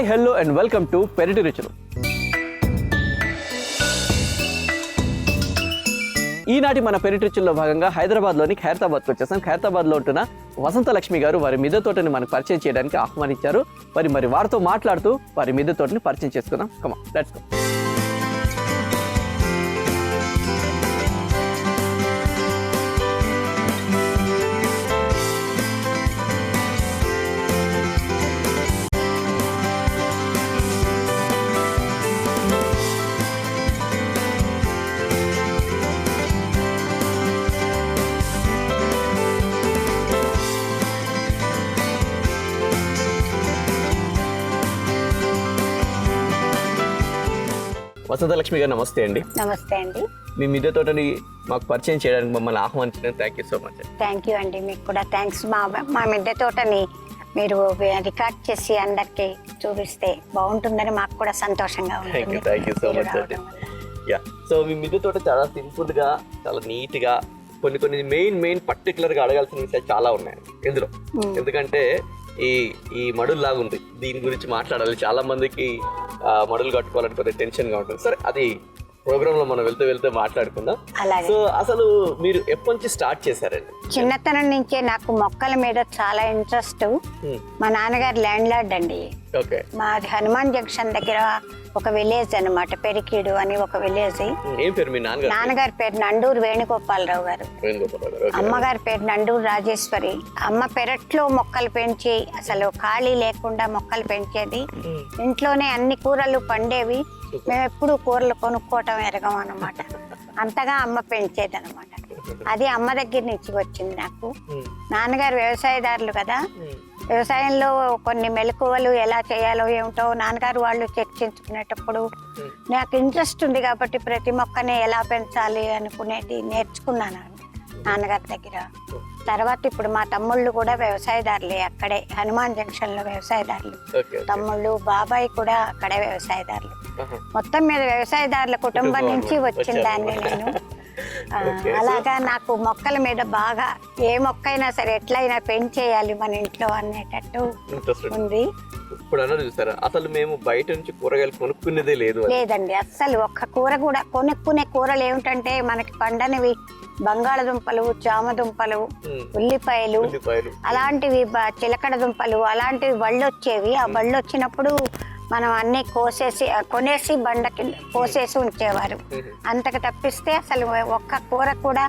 Hi hello and welcome to పెరటి రుచులు. ఈనాటి మన పెరటి రుచుల్లో భాగంగా హైదరాబాద్లోని ఖైరతాబాద్కి వచ్చేసాం. ఖైరతాబాద్లో ఉంటున్న వసంత లక్ష్మి గారు వారి మిద్దె తోటని మనకు పరిచయం చేయడానికి ఆహ్వానించారు. మరి వారితో మాట్లాడుతూ వారి మిద్దె తోటని పరిచయం చేసుకుందాం. Come on, let's go. Vasantha Lakshmi గారు నమస్తే అండి. నమస్తే అండి. మీ మిద్దె తోటని మాకు పరిచయం చేయడానికి మమ్మల్ని ఆహ్వానించడానికి thank you so much. Thank you అండి, మీకు కూడా థ్యాంక్స్. మా మిద్దె తోటని మీరు రికార్డ్ చేసి అందరికి చూపిస్తే బాగుంటుందని మాకు కూడా సంతోషంగా ఉంటుంది. థ్యాంక్ యూ సో మచ్ అండి. యా, సో మీ మిద్దె తోట చాలా సింపుల్ గా, చాలా నీట్ గా, కొన్ని మెయిన్ పర్టికులర్ గా అడగాల్సిన విషయాలు చాలా ఉన్నాయి ఇందులో. ఎందుకంటే ఈ మడులు లాగా ఉంది, దీని గురించి మాట్లాడాలి. చాలా మందికి మడులు కట్టుకోవాలని కొంచెం టెన్షన్ గా ఉంటుంది. సరే, అది ప్రోగ్రామ్ లో మనం వెళ్తే మాట్లాడుకుందాం. సో అసలు మీరు ఎప్పటి నుంచి స్టార్ట్ చేశారండి? చిన్నతనం నుంచే నాకు మొక్కల మీద చాలా ఇంట్రెస్ట్. మా నాన్నగారు ల్యాండ్ లార్డ్ అండి. మాది హనుమాన్ జంక్షన్ దగ్గర ఒక విలేజ్ అన్నమాట, పెరికీడు అని ఒక విలేజ్. ఏం పేరు మీ నాన్నగారి పేరు నండూరు వేణుగోపాలరావు గారు, అమ్మగారి పేరు నండూరు రాజేశ్వరి. అమ్మ పెరట్లో మొక్కలు పెంచి అసలు ఖాళీ లేకుండా మొక్కలు పెంచేది. ఇంట్లోనే అన్ని కూరలు పండేవి. మేము ఎప్పుడు కూరలు కొనుక్కోవటం ఎరగం అన్నమాట, అంతగా అమ్మ పెంచేది అనమాట. అది అమ్మ దగ్గర నుంచి వచ్చింది నాకు. నాన్నగారు వ్యవసాయదారులు కదా, వ్యవసాయంలో కొన్ని మెలకువలు ఎలా చేయాలో ఏమిటో నాన్నగారు వాళ్ళు చర్చించుకునేటప్పుడు నాకు ఇంట్రెస్ట్ ఉంది కాబట్టి ప్రతి మొక్కని ఎలా పెంచాలి అనుకునేది నేర్చుకున్నాను నాన్నగారి దగ్గర. తర్వాత ఇప్పుడు మా తమ్ముళ్ళు కూడా వ్యవసాయదారులే, అక్కడే హనుమాన్ జంక్షన్ లో వ్యవసాయదారులు. తమ్ముళ్ళు బాబాయ్ కూడా అక్కడే వ్యవసాయదారులు. మొత్తం మీద వ్యవసాయదారుల కుటుంబం నుంచి వచ్చిన దాన్ని నేను. అలాగా నాకు మొక్కల మీద బాగా, ఏ మొక్క అయినా సరే ఎట్లయినా పెంచేయాలి మన ఇంట్లో అనేటట్టు ఉంది. ఇప్పుడు అన్నారు చూసారా, అసలు మేము బయట నుంచి కూరగాయలు కొనుక్కునేదే లేదండి. అస్సలు ఒక్క కూర కూడా కొనుక్కునే కూరలు ఏమిటంటే మనకి పండనివి బంగాళదుంపలు, చామదుంపలు, ఉల్లిపాయలు, అలాంటివి చిలకడ దుంపలు, అలాంటివి బళ్ళు వచ్చేవి. ఆ బళ్ళు వచ్చినప్పుడు మనం అన్ని కొనేసి బండ కింద పోసేసి ఉంచేవారు. అంతకు తప్పిస్తే అసలు ఒక్క కూర కూడా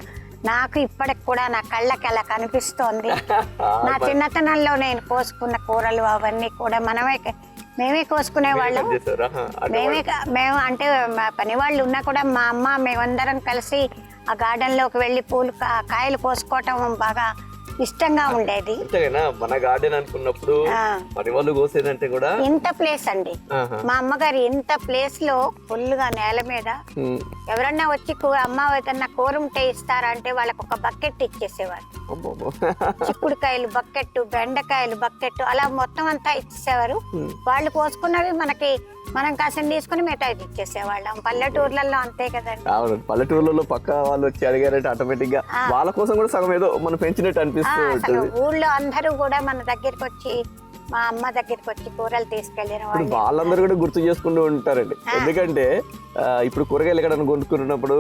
నాకు ఇప్పటికి కూడా నా కళ్ళకి అలా కనిపిస్తోంది. నా చిన్నతనంలో నేను కోసుకున్న కూరలు అవన్నీ కూడా మేమే కోసుకునే వాళ్ళం. మేము అంటే మా పని వాళ్ళు ఉన్నా కూడా మా అమ్మ మేమందరం కలిసి ఆ గార్డెన్ లోకి వెళ్ళి పూలు కాయలు కోసుకోవటం బాగా ఇష్టంగా ఉండేది. మన గార్డెన్ అనుకున్నప్పుడు పని వాళ్ళు కోసేదంటే కూడా ఇంత ప్లేస్ అండి. మా అమ్మగారు ఇంత ప్లేస్ లో ఫుల్ గా నేల మీద ఎవరన్నా వచ్చి అమ్మ ఏదన్నా కూర ఉంటే ఇస్తారా అంటే వాళ్ళకి ఒక బకెట్ ఇచ్చేసేవారు. చిక్కుడుకాయలు బకెట్, బెండకాయలు బకెట్, అలా మొత్తం అంతా ఇచ్చేసేవారు. వాళ్ళు కోసుకున్నవి మనం కాసిన తీసుకుని మిగతాది ఇచ్చేసేవాళ్ళం. పల్లెటూర్లలో అంతే కదండి. అవును, పల్లెటూర్లలో పక్క వాళ్ళు వచ్చి అడిగారంటే ఆటోమేటిక్ గా వాళ్ళ కోసం కూడా సగం ఏదో మనం పెంచినట్టు అనిపిస్తుంది. ఊళ్ళో అందరూ కూడా మన దగ్గరికి వచ్చి, మా అమ్మ దగ్గరికి వచ్చి కూరలు తీసుకెళ్ళిన వాళ్ళందరూ కూడా గుర్తు చేసుకుంటూ ఉంటారండి. ఎందుకంటే ఇప్పుడు కూరగాయలు ఎక్కడైనా కొనుక్కున్నప్పుడు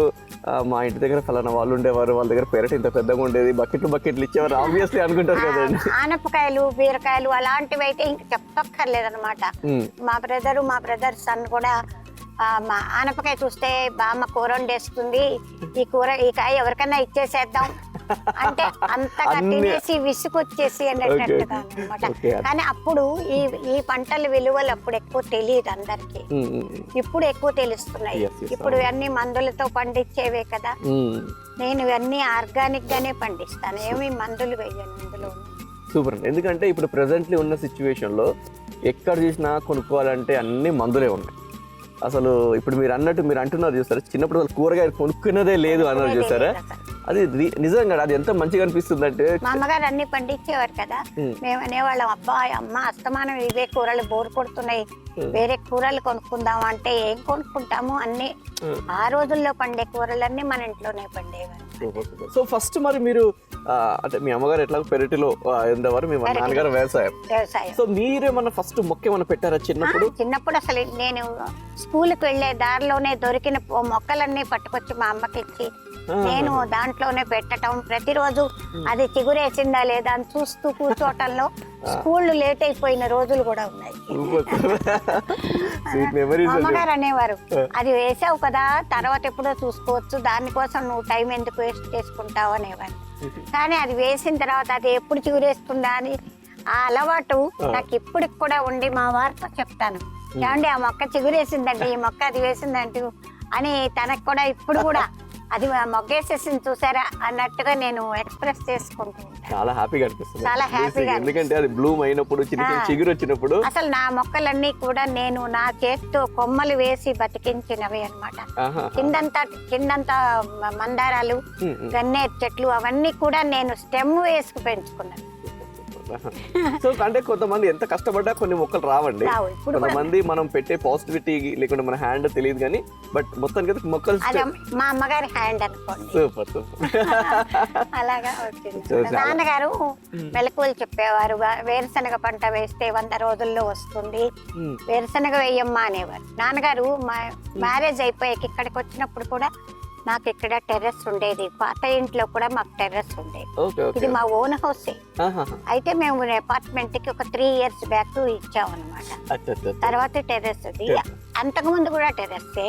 మా ఇంటి దగ్గర ఫలానా వాళ్ళు ఉండేవారు, వాళ్ళ దగ్గర పెరటి ఇంత పెద్దగా ఉండేది, బకెట్లు ఇచ్చేవారు ఆబ్వియస్లీ అనుకుంటారు కదండి. ఆనపకాయలు, బీరకాయలు అలాంటివి అయితే ఇంక చెప్పక్కర్లేదన్నమాట. మా బ్రదర్ సన్ కూడా మా ఆనపకాయ చూస్తే బామ్మ కూర వండేస్తుంది, ఈ కాయ ఎవరికన్నా ఇచ్చేసేద్దాం అంటే అంతగా తినేసి విసుకొచ్చేసి అన్నట్టుగా అనమాట. కానీ అప్పుడు ఈ పంటల విలువలు అప్పుడు ఎక్కువ తెలియదు అందరికి, ఇప్పుడు ఎక్కువ తెలుస్తున్నాయి. ఇప్పుడు ఇవన్నీ మందులతో పండించేవే కదా. నేను ఇవన్నీ ఆర్గానిక్ గానే పండిస్తాను, ఏమి మందులు వేయను ఇందులో. సూపర్. ఎందుకంటే ఇప్పుడు ప్రెసెంట్లీ ఉన్న సిచ్యువేషన్ లో ఎక్కడ చూసినా కొనుక్కోవాలంటే అన్ని మందులే ఉన్నాయి. అసలు ఇప్పుడు మీరు అంటున్నారు చూసారా, చిన్నప్పుడు కూరగాయలు కొనుక్కున్నదే లేదు అన్నారు చూసారా, అది నిజంగా అది ఎంత మంచిగా అనిపిస్తుంది అంటే. మా అమ్మగారు అన్ని పండించేవారు కదా, మేము అనేవాళ్ళం అబ్బాయి అమ్మ అస్తమానం ఇవే కూరలు బోర్ కొడుతున్నాయి, వేరే కూరలు కొనుక్కుందాం అంటే ఏం కొనుక్కుంటాము, అన్ని ఆ రోజుల్లో పండే కూరలన్నీ మన ఇంట్లోనే పండేవారు. సో ఫస్ట్ మరి మీరు అంటే మీ అమ్మగారు ఎట్లా పెరటిలో ఉండేవారు, మీ నాన్నగారు వ్యవసాయం. సో మీరేమన్నా ఫస్ట్ మొక్క ఏమన్నా పెట్టారా చిన్నప్పుడు? చిన్నప్పుడు అసలు నేను స్కూల్కి వెళ్ళే దారిలోనే దొరికిన మొక్కలన్నీ పట్టుకొచ్చి మా అమ్మకి ఇచ్చి నేను దాంట్లోనే పెట్టడం, ప్రతిరోజు అది చిగురేసిందా లేదా అని చూస్తూ కూర్చోటంలో స్కూల్ లేట్ అయిపోయిన రోజులు కూడా ఉన్నాయి. అమ్మగారు అనేవారు, అది వేసావు కదా తర్వాత ఎప్పుడో చూసుకోవచ్చు, దానికోసం నువ్వు టైం ఎందుకు వేస్ట్ చేసుకుంటావు అనేవారు. కానీ అది వేసిన తర్వాత అది ఎప్పుడు చిగురేస్తుందా అని ఆ అలవాటు నాకు ఇప్పటికి కూడా ఉండి మా వారితో చెప్తాను, ఏమండి ఆ మొక్క చిగురేసిందండి, ఈ మొక్క అది వేసిందంటూ అని తనకు కూడా ఇప్పుడు కూడా అది మొగ్గేసేసింది చూసారా అన్నట్టుగా నేను ఎక్స్ప్రెస్ చేసుకుంటూ చాలా హ్యాపీగా అనిపిస్తుంది. చాలా హ్యాపీగా, ఎందుకంటే అది బ్లూమ్ అయినప్పుడు చిన్న చిగురు వచ్చినప్పుడు అసలు నా మొక్కలన్నీ కూడా నేను నా చేతితో కొమ్మలు వేసి బతికించినవి అన్నమాట. కిందంతా మందారాలు, గన్నేరు చెట్లు అవన్నీ కూడా నేను స్టెమ్ వేసుకు పెంచుకున్నాను. సో అంటే కొంతమంది ఎంత కష్టపడ్డా కొన్ని మొక్కలు రావండి. కొంతమంది మనం పెట్టే పాజిటివిటీ లేకుంటే మన హ్యాండ్ తెలియదు కానీ బట్ మొత్తానికి మొక్కలు మా అమ్మగారి హ్యాండ్ అనుకోండి. Super super. అలాగా వచ్చింది. నాన్నగారు మెలకువలు చెప్పేవారు, వేరుశనగ పంట వేస్తే 100 రోజుల్లో వస్తుంది, వేరుశనగ వేయమ్మా అనేవారు. నాన్నగారు మ్యారేజ్ అయిపోయాక ఇక్కడికి వచ్చినప్పుడు కూడా నాకు ఇక్కడ టెర్రస్ ఉండేది, పాత ఇంట్లో కూడా మాకు టెర్రస్ ఉండేది. ఇది మా ఓన్ హౌస్. అయితే మేము అపార్ట్మెంట్ కి ఒక 3 years బ్యాక్ ఇచ్చామన్నమాట. తర్వాత టెర్రస్ అది, అంతకు ముందు కూడా టెర్రస్సే,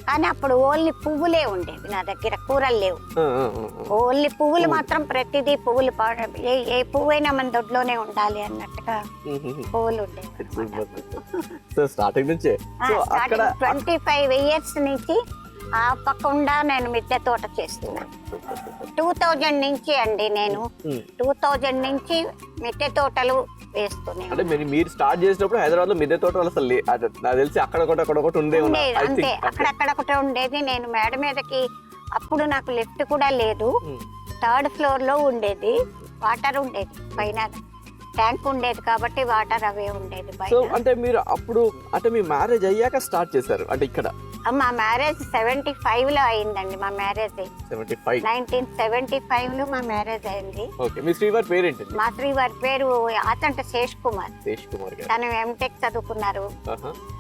కానీ అప్పుడు ఓన్లీ పువ్వులే ఉండేవి నా దగ్గర, కూరలు లేవు. ఓన్లీ పువ్వులు మాత్రం, ప్రతిదీ పువ్వులు, ఏ పువ్వైనా మన దొడ్లోనే ఉండాలి అన్నట్టుగా పువ్వులు ఉండేవి. స్టార్టింగ్ నుంచి 25 years నుంచి ఆ పక్కకుండా నేను మిద్దె తోట చేస్తున్నాను. 2000 నుంచి అండి, నేను 2000 నుంచి మిద్దె తోటలు వేస్తున్నాను. అంటే మీరు స్టార్ట్ చేసినప్పుడు హైదరాబాద్ లో మిద్దె తోటలు అసలు నాకు తెలిసి అక్కడొకటి ఉండేది. అంతే, అక్కడక్కడ ఒకటి ఉండేది. నేను మేడ మీదకి అప్పుడు నాకు లిఫ్ట్ కూడా లేదు, 3rd floor లో ఉండేది. వాటర్ ఉండేది పైన, ట్యాంక్ ఉండేది కాబట్టి వాటర్ అవే ఉండేది. అంటే మీరు అప్పుడు అంటే మీ మ్యారేజ్ అయ్యాక స్టార్ట్ చేశారు అంటే ఇక్కడ? మా మ్యారేజ్ 75 లో అయిందండి. మా మ్యారేజ్ 1975 లో మా మ్యారేజ్ అయింది. మీ శ్రీవారి పేరు ఏంటి? మా శ్రీవారి పేరు ఆచంట శేష్ కుమార్. తను ఎంటెక్ చదువుకున్నారు,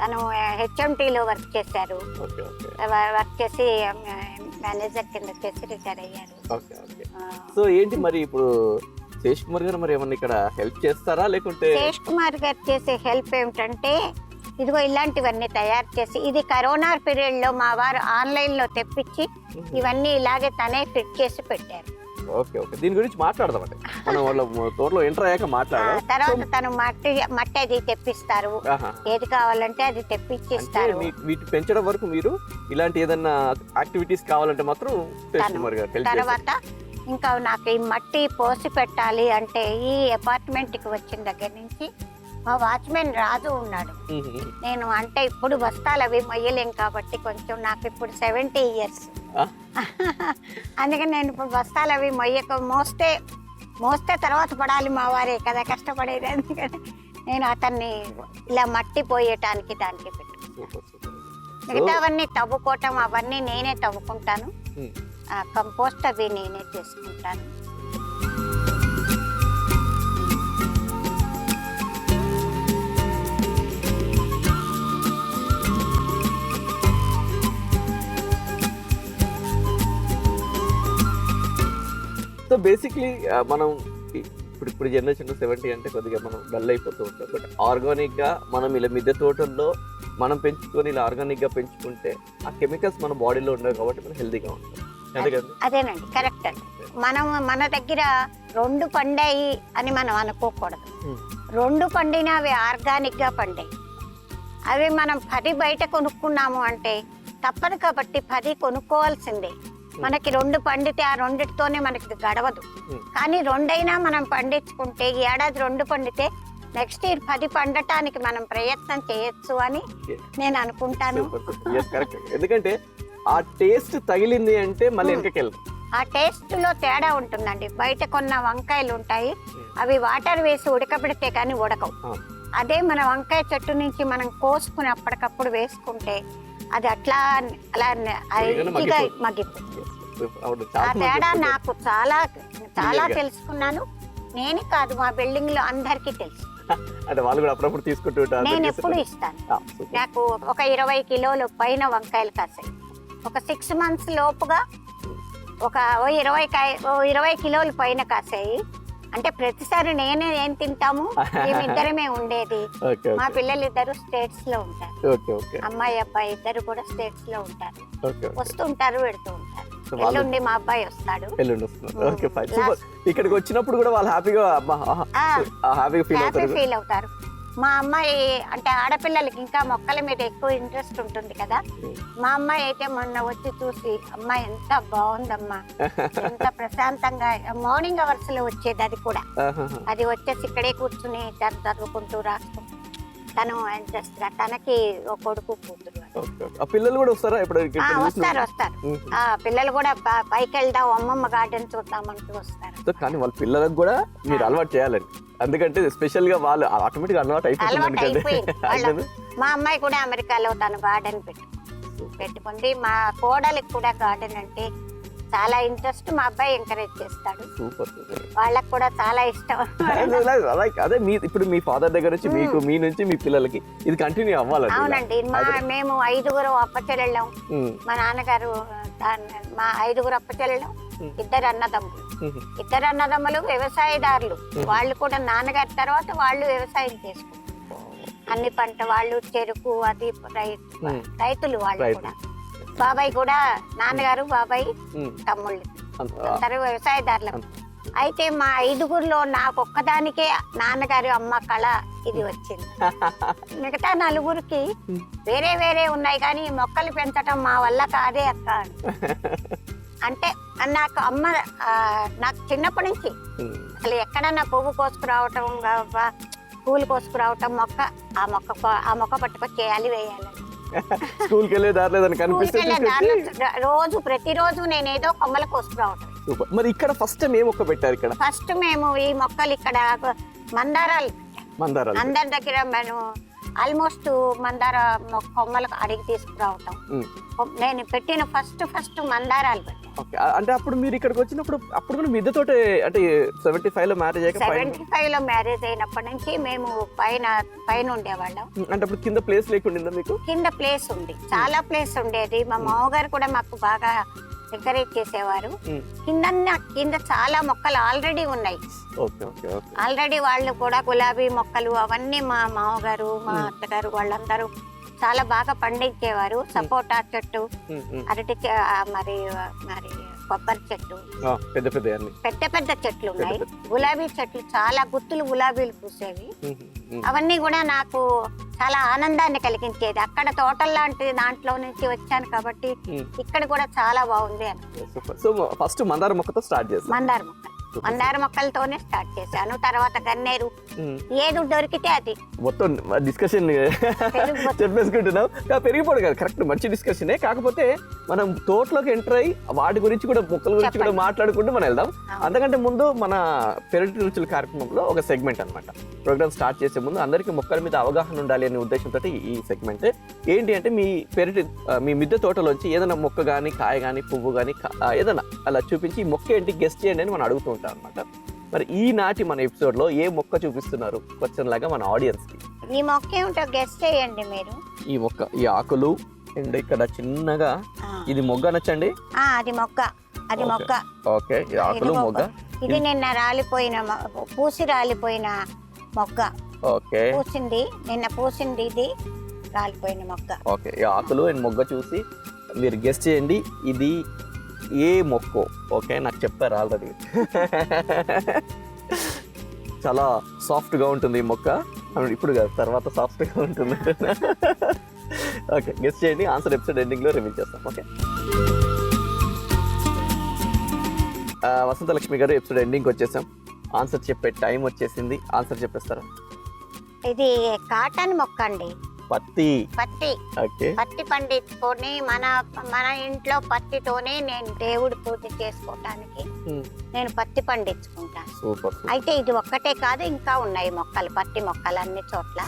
తను HMT లో వర్క్ చేశారు, వర్క్ చేసి మేనేజర్ కింద చేసి రిటైర్ అయ్యారు. సో ఏంటి మరి ఇప్పుడు శేష్ కుమార్ గారు మరి ఏమన్నా ఇక్కడ హెల్ప్ చేస్తారా లేకుంటే? శేష్ కుమార్ గారు చేసే హెల్ప్ ఏమిటంటే ఇదిగో ఇలాంటివన్నీ తయారు చేసి, ఇది కరోనా పీరియడ్ లో మా వారు ఆన్లైన్ లో తెప్పించి ఇవన్నీ ఇలాగే తనే ఫిట్ చేసి పెట్టారు. ఓకే ఓకే, దీని గురించి మాట్లాడదామండి మనం వాళ్ళ తోటలో ఎంటర్ అయ్యాక మాట్లాడదాం. తర్వాత తను మట్టి అది తెప్పిస్తారు, ఏది కావాలంటే అది తెప్పించిస్తారు. వీటి పెంచడం వరకు మీరు ఇలాంటి ఏదన్నా యాక్టివిటీస్ కావాలంటే మాత్రం శేష్ కుమార్ గారు. తర్వాత ఇంకా నాకు ఈ మట్టి పోసి పెట్టాలి అంటే ఈ అపార్ట్మెంట్ కి వచ్చిన దగ్గర నుంచి మా వాచ్మెన్ రాజు ఉన్నాడు. నేను అంటే ఇప్పుడు బస్తాలు అవి మొయ్యలేం కాబట్టి కొంచెం నాకు ఇప్పుడు 70 years, అందుకని నేను ఇప్పుడు బస్తాలు అవి మొయ్యక మోస్తే తర్వాత పడాలి, మా వారే కదా కష్టపడేది. అందుకని నేను అతన్ని ఇలా మట్టి పోయటానికి దానికి పెట్టు. మిగతావన్నీ తవ్వుకోవటం అవన్నీ నేనే తవ్వుకుంటాను, కంపోస్ట్ అవి నేనే చేసుకుంటాను. సో బేసిక్లీ మనం ఇప్పుడు జనరేషన్ 70 అంటే కొద్దిగా మనం డల్ అయిపోతూ ఉంటాం. బట్ ఆర్గానిక్ గా మనం ఇలా మిద్దె తోటల్లో మనం పెంచుకొని ఇలా ఆర్గానిక్ గా పెంచుకుంటే ఆ కెమికల్స్ మన బాడీలో ఉండవు కాబట్టి మనం హెల్తీగా ఉంటాం. అదేనండి, కరెక్ట్ అండి. మన దగ్గర 2 పండాయి అని మనం అనుకోకూడదు. 2 పండినా అవి ఆర్గానిక్ గా పండాయి. అవి మనం 10 బయట కొనుక్కున్నాము అంటే తప్పదు కాబట్టి 10 కొనుక్కోవాల్సిందే. మనకి 2 పండితే ఆ 2తోనే మనకి గడవదు. కానీ 2 అయినా మనం పండించుకుంటే ఏడాది 2 పండితే నెక్స్ట్ ఇయర్ 10 పండటానికి మనం ప్రయత్నం చేయొచ్చు అని నేను అనుకుంటాను. ఎందుకంటే ఆ టేస్ట్ తగిలింది అంటే మళ్ళీ వెనకకెళ్ళదు. ఆ టేస్ట్ లో తేడా ఉంటుందండి. బయట కొన్న వంకాయలు ఉంటాయి, అవి వాటర్ వేసి ఉడకబెడితే కానీ ఉడకవు. అదే మన వంకాయ చెట్టు నుంచి మనం కోసుకుని అప్పటికప్పుడు వేసుకుంటే అది అట్లా అలా మగ్గిపోతుంది. అవును, ఆ చాలా మంది తేడా చెప్తుంటారు. నాకు చాలా చాలా Clear గా. తెలుసుకున్నాను. నేనే కాదు, మా బిల్డింగ్ లో అందరికీ తెలుసు. అంటే వాళ్ళు కూడా అప్పుడప్పుడు తీసుకుంటూ ఉంటారు. నేను ఎప్పుడు ఇస్తాను. నాకు ఒక 20 కిలోలు పైన వంకాయలు కాసాయి. ఒక 6 months లోపుగా ఒక 20 కిలోలు పైన కాసాయి. అంటే ప్రతిసారి నేనే ఏం తింటాము, మేమిద్దరమే ఉండేది. ఓకే మా పిల్లలు ఇద్దరు స్టేట్స్ లో ఉంటారు. ఓకే ఓకే అమ్మాయి అబ్బాయి ఇద్దరు కూడా స్టేట్స్ లో ఉంటారు. ఓకే వస్తుంటారు, పెడుతూ ఉంటారు. So వాళ్ళు- ఎల్లుండి మా అబ్బాయి వస్తాడు. ఎల్లుండి వస్తున్నారు. Okay fine super. ఇక్కడికి వచ్చినప్పుడు కూడా వాళ్ళు హ్యాపీగా హ్యాపీగా ఫీల్ హ్యాపీ అవుతారు. ఫీల్ అవుతారు. మా అమ్మాయి అంటే ఆడపిల్లలకి ఇంకా మొక్కల మీద ఎక్కువ ఇంట్రెస్ట్ ఉంటుంది కదా. మా అమ్మాయి అయితే మొన్న వచ్చి చూసి, అమ్మ ఎంత బాగుందమ్మా, ఎంత ప్రశాంతంగా. మార్నింగ్ అవర్స్ లో వచ్చేది అది కూడా. అది వచ్చేసి ఇక్కడే కూర్చుని చదువుకుంటూ రాసుకుంటూ. తను ఏం చేస్తా, తనకి ఒక కొడుకు కూతురు. ఓకే. ఆ పిల్లలు కూడా వస్తారా ఇప్పుడు ఇక్కడ వస్తారు వస్తారు. ఆ పిల్లలు కూడా పైకి వెళ్దాం, అమ్మమ్మ గార్డెన్ చూద్దామంటూ వస్తారు. చూసినప్పుడు? కానీ వాళ్ళ పిల్లలకు కూడా మీరు అలవాటు చేయాలండి. ఎందుకంటే స్పెషల్ గా వాళ్ళు ఆటోమేటిక్ అలవాటు అలవాటు అయిపోయింది అయిపోతుంది. వాళ్ళకు. మా అమ్మాయి కూడా అమెరికాలో తను గార్డెన్ పెట్టుకుంది. మా కోడలికి కూడా గార్డెన్ అంటే చాలా ఇంట్రెస్ట్. మా అబ్బాయి ఎంకరేజ్ చేస్తాడు. Super super. వాళ్ళకి కూడా చాలా ఇష్టం. అదే మీ ఇప్పుడు మీ ఫాదర్ దగ్గర నుంచి మీకు, మీ నుంచి మీ పిల్లలకి ఇది కంటిన్యూ అవ్వాలండి. అవునండి. మేము 5 అప్పచెల్లెళ్ళం. మా నాన్నగారు మా 5 అప్పచెల్లెళ్ళం, 2 అన్నదమ్ములు. 2 అన్నదమ్ములు వ్యవసాయదారులు. వాళ్ళు కూడా నాన్నగారి తర్వాత వాళ్ళు వ్యవసాయం చేసుకుంటారు. అన్ని పంట, వాళ్ళు చెరుకు అది రైతులు వాళ్ళు కూడా. బాబాయ్ కూడా, నాన్నగారు బాబాయ్ తమ్ముళ్ళు అందరూ వ్యవసాయదారులు. అయితే మా 5గురిలో నాకు ఒక్కదానికే నాన్నగారు అమ్మ కళ ఇది వచ్చింది. మిగతా 4గురికి వేరే వేరే ఉన్నాయి, కానీ మొక్కలు పెంచడం మా వల్ల కాదే అక్క అంటే. నాకు అమ్మ నాకు చిన్నప్పటి నుంచి అసలు ఎక్కడన్నా పువ్వు కోసుకురావటం, పూలు కోసుకురావటం, ఆ మొక్క పట్టుకొచ్చేయాలి, వేయాలి. స్కూల్కి వెళ్ళే దారి లేదని కనిపిస్తే రోజు ప్రతిరోజు నేను ఏదో కొమ్మలు కోసుకురావటం. సూపర్. మరి ఇక్కడ ఫస్ట్ టైం ఏ మొక్క పెట్టారు ఇక్కడ? ఫస్ట్ మేము ఈ మొక్కలు ఇక్కడ మందారాలు అందరి దగ్గర మేము ఆల్మోస్ట్ మందార కొమ్మలు అడిగి తీసుకురావటం. నేను పెట్టిన ఫస్ట్ మందారాలు పెట్టాను. అంటే అప్పుడు మీరు ఇక్కడికి వచ్చినప్పుడు అప్పుడు కూడా మిద్దె తోట, అంటే 75 లో మ్యారేజ్ అయ్యాక 75 లో మ్యారేజ్ అయినప్పటి నుంచి మేము పైన ఉండేవాళ్ళం. అంటే అప్పుడు కింద ప్లేస్ లేకుండా మీకు? కింద ప్లేస్ ఉంది, చాలా ప్లేస్ ఉండేది. మా మామగారు కూడా మాకు బాగా ఎంకరేజ్ చేసేవారు. కింద చాలా మొక్కలు ఆల్రెడీ ఉన్నాయి. ఆల్రెడీ వాళ్ళు కూడా గులాబీ మొక్కలు అవన్నీ మా మామగారు, మా అత్తగారు వాళ్ళందరూ చాలా బాగా పండించేవారు. సపోటా చెట్టు, అరటి మరి కొబ్బరి చెట్టు, పెద్ద చెట్లు ఉన్నాయి. గులాబీ చెట్లు చాలా గుత్తులు గులాబీలు పూసేవి. అవన్నీ కూడా నాకు చాలా ఆనందాన్ని కలిగించేది. అక్కడ తోటల్ లాంటి దాంట్లో నుంచి వచ్చాను కాబట్టి ఇక్కడ కూడా చాలా బాగుంది అని. సో ఫస్ట్ మందార మొక్కతో స్టార్ట్ చేశాను. మందార మొక్కలతోనే స్టార్ట్ చేశాను. తర్వాత గన్నేరు, ఏది దొరికితే అది. మొత్తం డిస్కషన్ చెప్పేసుకుంటున్నాం. పెరిగిపోడు కదా, కరెక్ట్, మంచి డిస్కషనే. కాకపోతే మనం తోటలోకి ఎంటర్ అయ్యి వాటి గురించి కూడా, మొక్కల గురించి కూడా మాట్లాడుకుంటూ మనం వెళ్దాం. అంతకంటే ముందు మన పెరటి రుచుల కార్యక్రమంలో ఒక సెగ్మెంట్ అన్నమాట. ప్రోగ్రామ్ స్టార్ట్ చేసే ముందు అందరికీ మొక్కల మీద అవగాహన ఉండాలి అనే ఉద్దేశంతో ఈ సెగ్మెంట్ ఏంటి అంటే, మీ మిద్దె తోటలోంచి ఏదైనా మొక్క కానీ, కాయ కానీ, పువ్వు కానీ ఏదైనా అలా చూపించి ఈ మొక్క ఏంటి గెస్ట్ చేయండి అని మనం అడుగుతూ ఉంటాం అనమాట. మరి ఈనాటి మన ఎపిసోడ్ లో ఏ మొక్క చూపిస్తున్నారు క్వశ్చన్ లాగా మన ఆడియన్స్ కి? ఈ మొక్క ఏమిటో గెస్ట్ చేయండి మీరు. ఈ మొక్క, ఈ ఆకులు అండ్ ఇక్కడ చిన్నగా ఇది మొగ్గ నచ్చండి. అది మొగ్గ. ఓకే, ఈ ఆకులు మొగ్గ. ఇది నిన్న పూసి రాలిపోయిన మొగ్గ. ఓకే, నిన్న పూసింది, ఇది రాలిపోయిన మొగ్గ. ఓకే, ఈ ఆకులు అండ్ మొగ్గ చూసి మీరు గెస్ట్ చేయండి ఇది ఏ మొక్క. ఓకే, నాకు చెప్పారు ఆల్రెడీ. చాలా సాఫ్ట్ గా ఉంటుంది ఈ మొక్క. ఇప్పుడు కాదు, తర్వాత సాఫ్ట్ గా ఉంటుంది. ఓకే, గెస్ట్ చేయండి. ఆన్సర్ ఎపిసోడ్ ఎండింగ్ లో రివీల్ చేస్తాం. ఓకే, వసంత లక్ష్మి గారు, ఎపిసోడ్ ఎండింగ్ వచ్చేసాం. ఆన్సర్ చెప్పే టైం వచ్చేసింది. ఆన్సర్ చెప్పేస్తారా? ఇది కాటన్ మొక్క అండి. పత్తి. పత్తి పండించుకొని మన ఇంట్లో పత్తితోనే నేను దేవుడి పూజ చేసుకోవటానికి నేను పత్తి పండించుకుంటాను. అయితే ఇది ఒక్కటే కాదు, ఇంకా ఉన్నాయి మొక్కలు, పత్తి మొక్కలు అన్ని చోట్ల.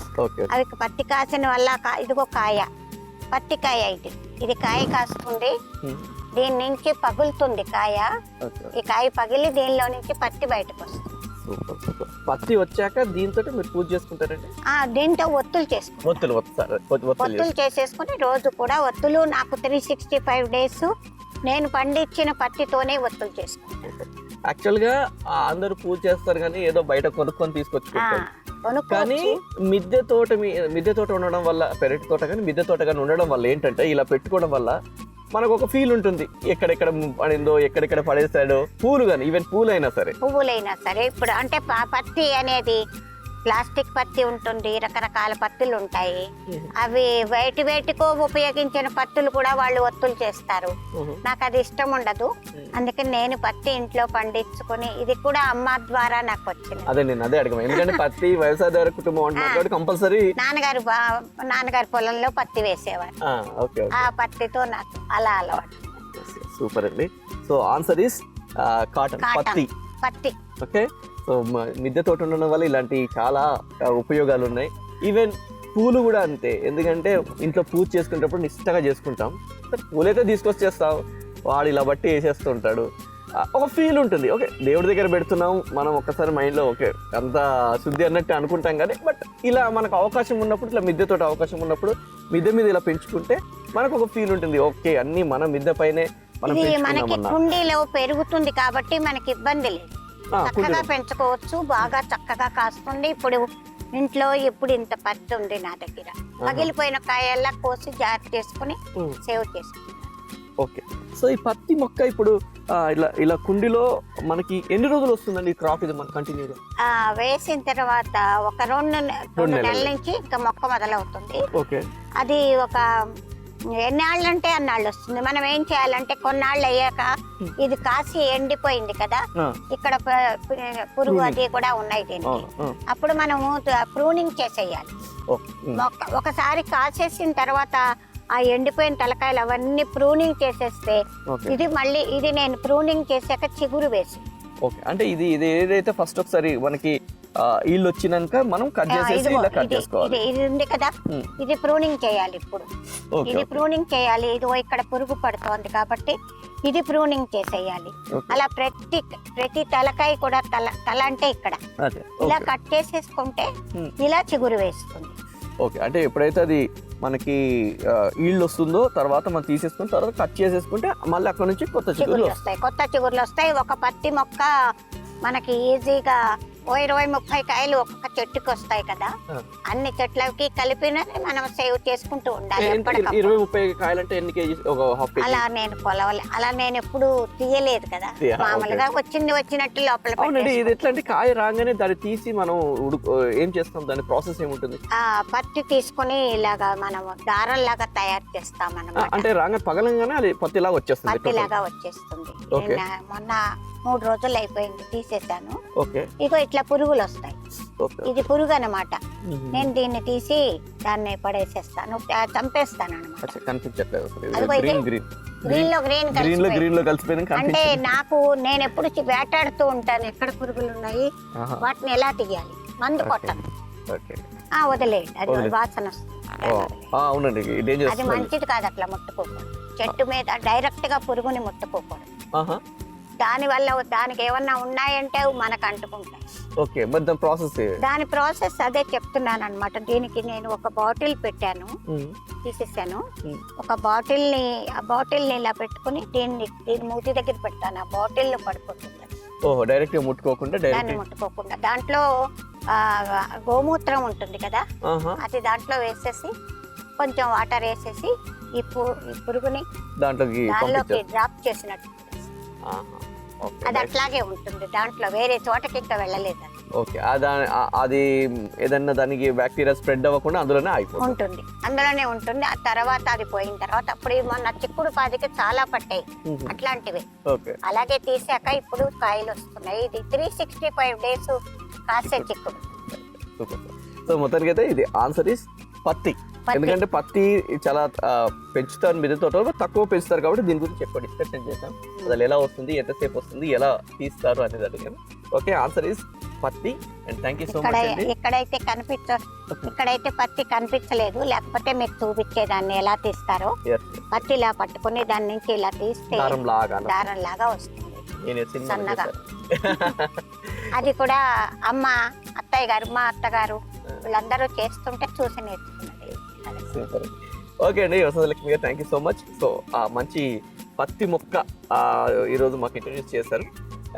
అవి పత్తి కాసిన వల్ల ఇదిగో కాయ, పత్తి కాయ. ఇది కాయ కాస్తుంది. దీని నుంచి పగులుతుంది కాయ. ఓకే ఈ కాయ పగిలి దీనిలో నుంచి పత్తి బయటకు వస్తుంది. Super super. పత్తి వచ్చాక దీంతో మీరు పూజ చేసుకుంటారండి? దీంతో ఒత్తులు చేసుకుంటాం. ఒత్తులు చేసేసుకుని రోజు కూడా ఒత్తులు నాకు 365 డేస్ నేను పండించిన పత్తితోనే ఒత్తులు చేసుకుంటాను. యాక్చువల్ గా అందరూ పూజ చేస్తారు కానీ ఏదో బయట కొనుక్కొని తీసుకొచ్చుకుంటారు. కానీ మిద్దె తోట ఉండడం వల్ల, పెరటి తోట కానీ మిద్దె తోట కానీ ఉండడం వల్ల ఏంటంటే ఇలా పెట్టుకోవడం వల్ల మనకు ఒక ఫీల్ ఉంటుంది. ఎక్కడెక్కడ పడిందో, ఎక్కడెక్కడ పడేస్తాడో. పూలు కానీ ఈవెన్ పువ్వులైనా సరే ఇప్పుడు అంటే పత్తి అనేది ప్లాస్టిక్ పత్తి ఉంటుంది, రకరకాల పత్తులు ఉంటాయి. అవి వేటికో ఉపయోగించిన పత్తులు కూడా వాళ్ళు ఒత్తులు చేస్తారు. నాకు అది ఇష్టం ఉండదు. అందుకని నేను పత్తి ఇంట్లో పండించుకొని, ఇది కూడా అమ్మ ద్వారా నాకు వచ్చింది. అదే అడగ, ఎందుకంటే పత్తి వ్యవసాయదార కుటుంబం అంటే కంపల్సరీ. నాన్నగారి పొలంలో పత్తి వేసేవారు. ఆ పత్తితో నాకు అలా అలవాటు. సూపర్ అండి. సో ఆన్సర్ ఇస్ కాటన్, పత్తి. ఓకే. సో మిద్దె తోట ఉండడం వల్ల ఇలాంటి చాలా ఉపయోగాలు ఉన్నాయి. ఈవెన్ పూలు కూడా అంతే. ఎందుకంటే ఇంట్లో పూజ చేసుకునేటప్పుడు నిష్టగా చేసుకుంటాం. పూలైతే తీసుకొచ్చి చేస్తాం, వాడు ఇలా బట్టి వేసేస్తూ ఉంటాడు. ఒక ఫీల్ ఉంటుంది. ఓకే, దేవుడి దగ్గర పెడుతున్నాం మనం, ఒక్కసారి మైండ్లో ఓకే అంత శుద్ధి అన్నట్టు అనుకుంటాం. కానీ బట్ ఇలా మనకు అవకాశం ఉన్నప్పుడు, ఇట్లా మిద్దె తోట అవకాశం ఉన్నప్పుడు మిద్దె మీద ఇలా పెంచుకుంటే మనకు ఒక ఫీల్ ఉంటుంది. ఓకే, అన్ని మన మిద్దె పైనే మనకి కుండీలో పెరుగుతుంది కాబట్టి మనకి ఇబ్బంది లేదు. చక్కగా పెంచుకోవచ్చు, బాగా చక్కగా కాస్తుంది. ఇప్పుడు ఇంట్లో ఇంత పత్తి ఉంది నా దగ్గర. పగిలిపోయిన కాయల్లా కోసి జాగ్రత్త చేసుకుని సేవ్ చేసుకుంటాం. ఓకే. సో ఈ పత్తి మొక్క ఇప్పుడు ఇలా కుండీలో మనకి ఎన్ని రోజులు వస్తుందండి ఈ క్రాప్? ఇది మన కంటిన్యూగా వేసిన తర్వాత ఒక 2 నెలల నుంచి ఇంకా మొక్క మొదలవుతుంది. ఓకే. అది ఒక ఎన్నాళ్ళు అంటే అన్నాళ్ళు వస్తుంది. మనం ఏం చేయాలంటే కొన్నాళ్ళు అయ్యాక ఇది కాసి ఎండిపోయింది కదా, ఇక్కడ పురుగు అది కూడా ఉన్నాయి దీనికి. అప్పుడు మనము ప్రూనింగ్ చేసేయాలి. ఒకసారి కాసేసిన తర్వాత ఆ ఎండిపోయిన తలకాయలు అవన్నీ ప్రూనింగ్ చేసేస్తే ఇది నేను ప్రూనింగ్ చేశాక చిగురు వేసి. ఓకే. అంటే ఇది ఏదైతే ఫస్ట్ ఒకసారి మనకి ఈళ్ళు వచ్చినాక మనం కట్ చేసేసి ఇలా కట్ చేసుకోవాలి. ఇది ఉంది కదా, ఇది ప్రూనింగ్ చేయాలి. ఇప్పుడు ఇది ప్రూనింగ్ చేయాలి. ఇది ఇక్కడ పురుగు పడుతోంది కాబట్టి ఇది ప్రూనింగ్ చేసేయాలి. అలా ప్రతి తలకాయ కూడా తల అంటే ఇక్కడ ఇలా కట్ చేసేసుకుంటే ఇలా చిగురు వేస్తుంది. ఓకే. అంటే ఎప్పుడైతే అది మనకి ఈళ్ళు వస్తుందో తర్వాత మనం తీసేసుకున్న తర్వాత కట్ చేసేసుకుంటే మళ్ళీ అక్కడ నుంచి కొత్త చిగురులు వస్తాయి. ఒక పత్తి మొక్క మనకి ఈజీగా 20-30 కాయలు ఒక్కొక్క చెట్టుకి వస్తాయి కదా. అన్ని చెట్లకి కలిపిన మనం సేవ్ చేసుకుంటూ ఉండాలి. 20-30 కాయలంటే ఎన్ని కేజీ? అలా నేను కొలవలే, అలా నేను ఎప్పుడు తీయలేదు కదా. మామూలుగా వచ్చినట్టు లోపల ఇది ఎట్లా అంటే కాయ రాగానే దాన్ని తీసి మనం ఏం చేస్తాం, దాని ప్రాసెస్ ఏముంటుంది? పత్తి తీసుకుని ఇలాగా మనం దారం లాగా తయారు చేస్తాం అన్నమాట. అంటే రాగా పగలంగానే అది పత్తిలాగా వచ్చేస్తుంది. మొన్న 3 రోజులు అయిపోయింది, తీసేసాను. ఓకే. ఇగో ఇట్లా పురుగులు వస్తాయి. ఇది పురుగు అన్నమాట. నేను దీన్ని తీసి దాన్ని పడేసేస్తాను, చంపేస్తాను అన్నమాట. గ్రీన్ లో కలిసిపోయింది. అంటే నేను ఎప్పుడు వేటాడుతూ ఉంటాను, ఎక్కడ పురుగులు ఉన్నాయి వాటిని ఎలా తీయాలి. మందు కొట్టను, వదిలేయండి, అది వాసన వస్తుంది. అది మంచిది కాదు అట్లా ముట్టుకోకూడదు. చెట్టు మీద డైరెక్ట్ గా పురుగుని ముట్టుకోకూడదు. దానివల్ల దానికి ఏమన్నా ఉన్నాయంటే మనకు అంటుకుంటాయి. ఓకే. దాని ప్రాసెస్ అదే చెప్తున్నాను అనమాట. దీనికి నేను ఒక బాటిల్ పెట్టాను, తీసేసాను. ఒక ఆ బాటిల్ ని ఇలా పెట్టుకుని దీని మూతి దగ్గర పెట్టాను. ఆ బాటిల్ లో పడిపోతుంది. డైరెక్ట్ ముట్టుకోకుండా దాంట్లో గోమూత్రం ఉంటుంది కదా, అది దాంట్లో వేసేసి కొంచెం వాటర్ వేసేసి ఈ పురుగుని దాంట్లోకి డ్రాప్ చేసినట్టు అది అట్లాగే ఉంటుంది. దాంట్లో వేరే చోటకి ఇంకా వెళ్ళలేదు. ఓకే. అది ఏదన్నా దానికి బ్యాక్టీరియా స్ప్రెడ్ అవ్వకుండా అందులోనే ఉంటుంది. ఆ తర్వాత అది పోయిన తర్వాత అప్పుడు మొన్న చిక్కుడు పాదికి చాలా పట్టాయి అట్లాంటివి. అలాగే తీసాక ఇప్పుడు కాయలు వస్తున్నాయి. ఇది 365 డేస్ కాసే చిక్కుడు. సో మొత్తానికి అయితే ఇది ఆన్సర్ ఇస్ పత్తి. ఎందుకంటే పత్తి చాలా పెంచుతారు, మిద్దె తోటలో తక్కువ పెంచుతారు కాబట్టి దీని గురించి ఎక్కువ డిస్కషన్ చేశాం. అసలు ఎలా వస్తుంది, ఎంతసేపు వస్తుంది, ఎలా తీస్తారు అనేది అడిగాను. ఓకే. ఆన్సర్ ఇస్ పత్తి. And thank you so much అండి. ఇక్కడైతే పత్తి కనిపించలేదు, లేకపోతే మీకు చూపించేదాన్ని ఎలా తీస్తారో. పత్తి ఇలా పట్టుకుని దాని నుంచి ఇలా తీస్తే దారం లాగా వస్తుంది సన్నగా. అది కూడా అమ్మ, అత్తయ్య గారు, మా అత్తగారు వీళ్ళందరూ చేస్తుంటే చూసి నేర్చుకున్నది. ఓకే అండి, వసంతలక్ష్మి గారు thank you so much. So ఆ మంచి పత్తి మొక్క ఈరోజు మాకు ఇంట్రడ్యూస్ చేశారు.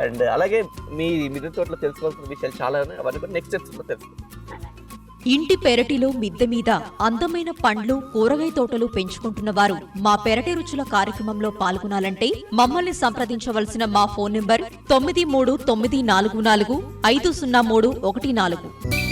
అండ్ అలాగే మీ మిద్దె తోటలో తెలుసుకోవాల్సిన విషయాలు చాలా ఉన్నాయి, అవన్నీ కూడా నెక్స్ట్ ఎపిసోడ్లో తెలుసుకుంటాం. ఇంటి పెరటిలో మిద్దె మీద అందమైన పండ్లు, కూరగాయ తోటలు పెంచుకుంటున్న వారు మా పెరటి రుచుల కార్యక్రమంలో పాల్గొనాలంటే మమ్మల్ని సంప్రదించవలసిన మా ఫోన్ నంబర్ 9394450314.